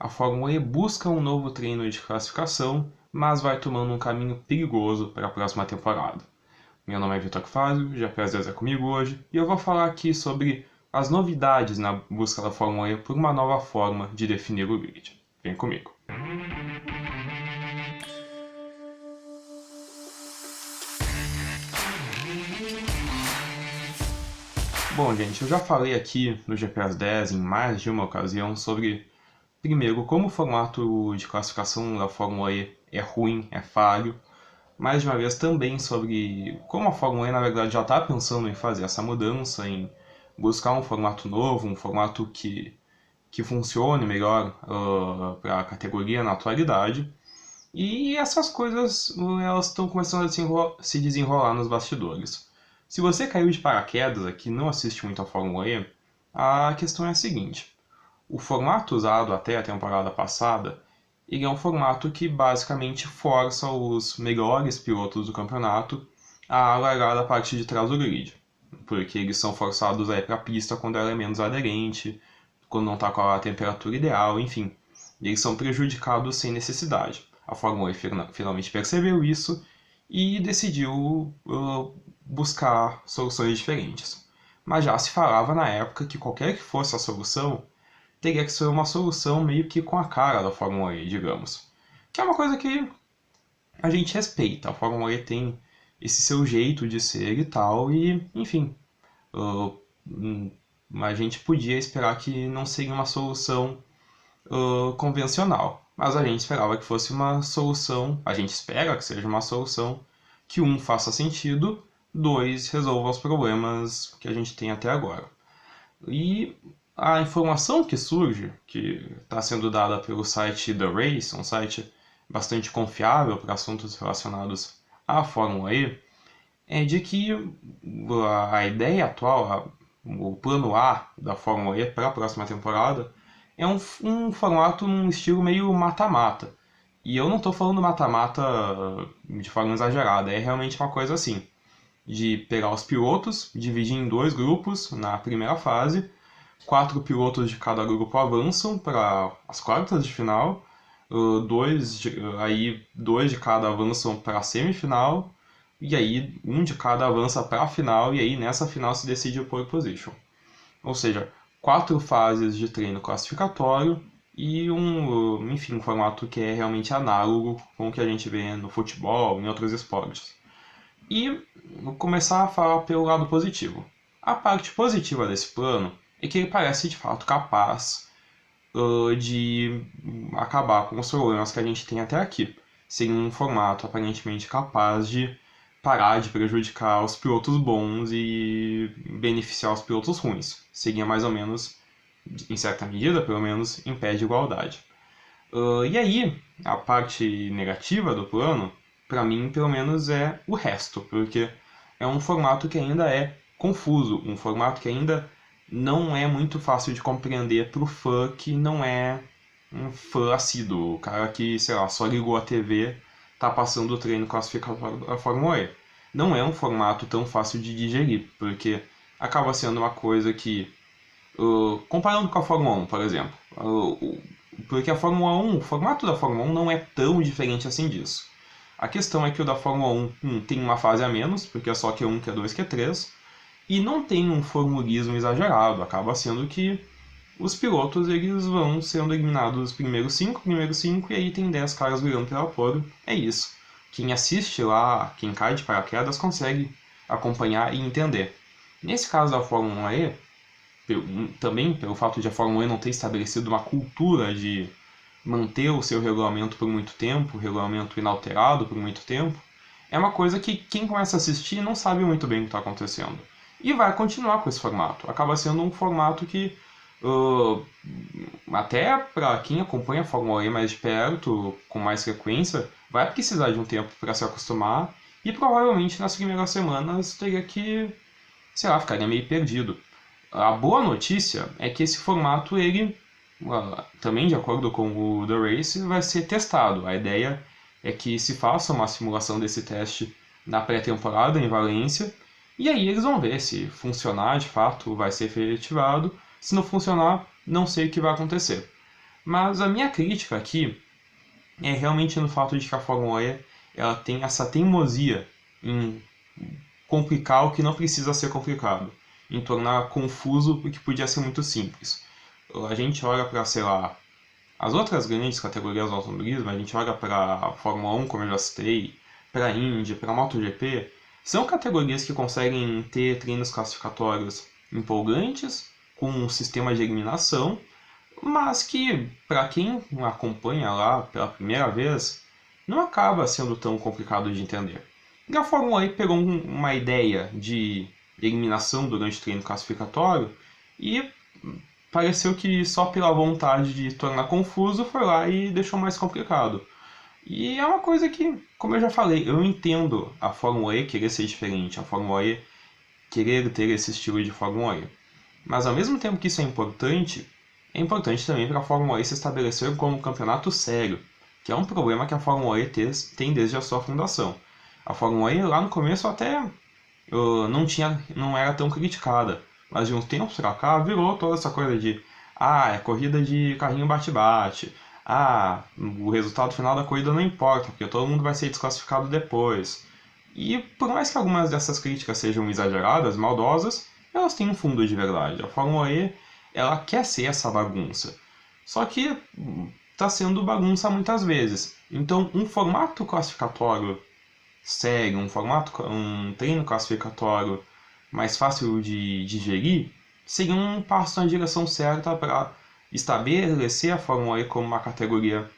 a Fórmula E busca um novo treino de classificação, mas vai tomando um caminho perigoso para a próxima temporada. Meu nome é Vitor Fazio, GPS é comigo hoje, e eu vou falar aqui sobre as novidades na busca da Fórmula E por uma nova forma de definir o grid. Vem comigo. Bom, gente, eu já falei aqui no GPS 10 em mais de uma ocasião sobre, primeiro, como o formato de classificação da Fórmula E é ruim, é falho, mais de uma vez também sobre como a Fórmula E na verdade já está pensando em fazer essa mudança, em buscar um formato novo, um formato que funcione melhor para a categoria na atualidade. E essas coisas elas estão começando a se desenrolar nos bastidores. Se você caiu de paraquedas aqui e não assiste muito a Fórmula E, a questão é a seguinte. O formato usado até a temporada passada, ele é um formato que basicamente força os melhores pilotos do campeonato a largar da parte de trás do grid. Porque eles são forçados a ir para a pista quando ela é menos aderente, quando não está com a temperatura ideal, enfim. Eles são prejudicados sem necessidade. A Fórmula E finalmente percebeu isso e decidiu buscar soluções diferentes. Mas já se falava na época que qualquer que fosse a solução, teria que ser uma solução meio que com a cara da Fórmula E, digamos. Que é uma coisa que a gente respeita. A Fórmula E tem esse seu jeito de ser e tal, e enfim. A gente podia esperar que não seria uma solução convencional. Mas a gente esperava que fosse uma solução, a gente espera que seja uma solução que, um, faça sentido, dois, resolva os problemas que a gente tem até agora. E a informação que surge, que está sendo dada pelo site The Race, um site bastante confiável para assuntos relacionados à Fórmula E, é de que a ideia atual, o plano A da Fórmula E para a próxima temporada, é um formato num estilo meio mata-mata. E eu não estou falando mata-mata de forma exagerada, é realmente uma coisa assim, de pegar os pilotos, dividir em dois grupos na primeira fase, 4 pilotos de cada grupo avançam para as quartas de final, dois de cada avançam para a semifinal, e aí um de cada avança para a final, e aí nessa final se decide o pole position. Ou seja, 4 fases de treino classificatório e um formato que é realmente análogo com o que a gente vê no futebol e em outros esportes. E vou começar a falar pelo lado positivo. A parte positiva desse plano é que ele parece de fato capaz de acabar com os problemas que a gente tem até aqui. Sem um formato aparentemente capaz de parar de prejudicar os pilotos bons e beneficiar os pilotos ruins. Seria mais ou menos, em certa medida, pelo menos, em pé de igualdade. E aí, a parte negativa do plano, para mim, pelo menos, é o resto, porque é um formato que ainda é confuso, um formato que ainda não é muito fácil de compreender para o fã que não é um fã assíduo, o cara que, sei lá, só ligou a TV, tá passando o treino classificatório da Fórmula E. Não é um formato tão fácil de digerir, porque acaba sendo uma coisa que, comparando com a Fórmula 1, por exemplo, porque a Fórmula 1, o formato da Fórmula 1 não é tão diferente assim disso. A questão é que o da Fórmula 1 tem uma fase a menos, porque é só Q1, Q2, Q3, e não tem um formulismo exagerado, acaba sendo que os pilotos eles vão sendo eliminados primeiro 5, e aí tem 10 caras brigando pela pole, é isso. Quem assiste lá, quem cai de paraquedas, consegue acompanhar e entender. Nesse caso da Fórmula E, também pelo fato de a Fórmula E não ter estabelecido uma cultura de manter o seu regulamento por muito tempo, regulamento inalterado por muito tempo, é uma coisa que quem começa a assistir não sabe muito bem o que está acontecendo. E vai continuar com esse formato. Acaba sendo um formato que, até para quem acompanha a Fórmula E mais de perto, com mais frequência, vai precisar de um tempo para se acostumar e provavelmente nas primeiras semanas teria que, sei lá, ficaria meio perdido. A boa notícia é que esse formato, ele, também de acordo com o The Race, vai ser testado. A ideia é que se faça uma simulação desse teste na pré-temporada em Valência, e aí eles vão ver se funcionar de fato, vai ser efetivado. Se não funcionar, não sei o que vai acontecer. Mas a minha crítica aqui é realmente no fato de que a Fórmula E ela tem essa teimosia em complicar o que não precisa ser complicado, em tornar confuso o que podia ser muito simples. A gente olha para, sei lá, as outras grandes categorias do automobilismo, a gente olha para a Fórmula 1, como eu já citei, para a Indy, para a MotoGP, são categorias que conseguem ter treinos classificatórios empolgantes, com um sistema de eliminação, mas que, para quem acompanha lá pela primeira vez, não acaba sendo tão complicado de entender. E a Fórmula E pegou uma ideia de eliminação durante o treino classificatório e pareceu que só pela vontade de tornar confuso foi lá e deixou mais complicado. E é uma coisa que, como eu já falei, eu entendo a Fórmula E querer ser diferente, a Fórmula E querer ter esse estilo de Fórmula E. Mas ao mesmo tempo que isso é importante também para a Fórmula E se estabelecer como um campeonato sério, que é um problema que a Fórmula E tem desde a sua fundação. A Fórmula E lá no começo até não era tão criticada, mas de uns tempos pra cá virou toda essa coisa de é corrida de carrinho bate-bate, o resultado final da corrida não importa, porque todo mundo vai ser desclassificado depois. E por mais que algumas dessas críticas sejam exageradas, maldosas, elas têm um fundo de verdade. A Fórmula E, ela quer ser essa bagunça. Só que está sendo bagunça muitas vezes. Então, um formato classificatório sério, um treino classificatório mais fácil de digerir, seria um passo na direção certa para estabelecer a Fórmula E como uma categoria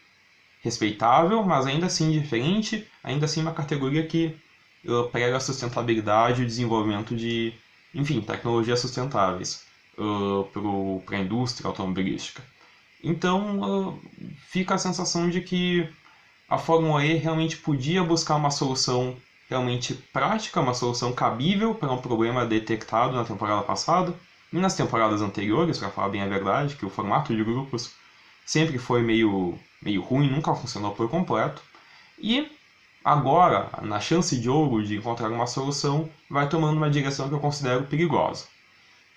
respeitável, mas ainda assim diferente, ainda assim uma categoria que prega a sustentabilidade e o desenvolvimento de, enfim, tecnologias sustentáveis para a indústria automobilística. Então fica a sensação de que a Fórmula E realmente podia buscar uma solução realmente prática, uma solução cabível para um problema detectado na temporada passada e nas temporadas anteriores, para falar bem a verdade, que o formato de grupos sempre foi meio ruim, nunca funcionou por completo. E agora, na chance de ouro de encontrar uma solução, vai tomando uma direção que eu considero perigosa.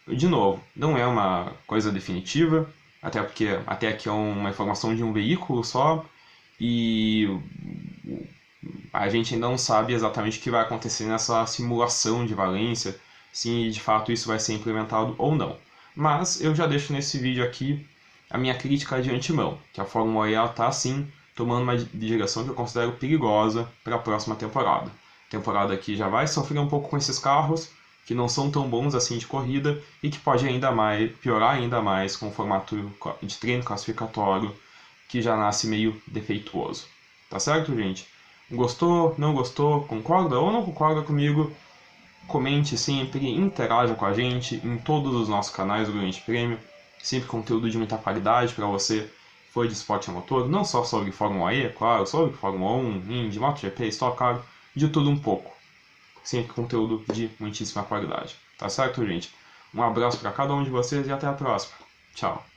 De novo, não é uma coisa definitiva, até porque até aqui é uma informação de um veículo só, e a gente ainda não sabe exatamente o que vai acontecer nessa simulação de valência, se de fato isso vai ser implementado ou não. Mas eu já deixo nesse vídeo aqui a minha crítica de antemão, que a Fórmula E está sim tomando uma direção que eu considero perigosa para a próxima temporada. Temporada que já vai sofrer um pouco com esses carros, que não são tão bons assim de corrida e que pode piorar ainda mais com o formato de treino classificatório, que já nasce meio defeituoso. Tá certo, gente? Gostou? Não gostou? Concorda ou não concorda comigo? Comente sempre, interaja com a gente em todos os nossos canais do Grande Prêmio. Sempre conteúdo de muita qualidade para você, fã de esporte a motor, não só sobre Fórmula E, claro, sobre Fórmula 1, Indy, MotoGP, Stock Car, de tudo um pouco. Sempre conteúdo de muitíssima qualidade. Tá certo, gente? Um abraço para cada um de vocês e até a próxima. Tchau.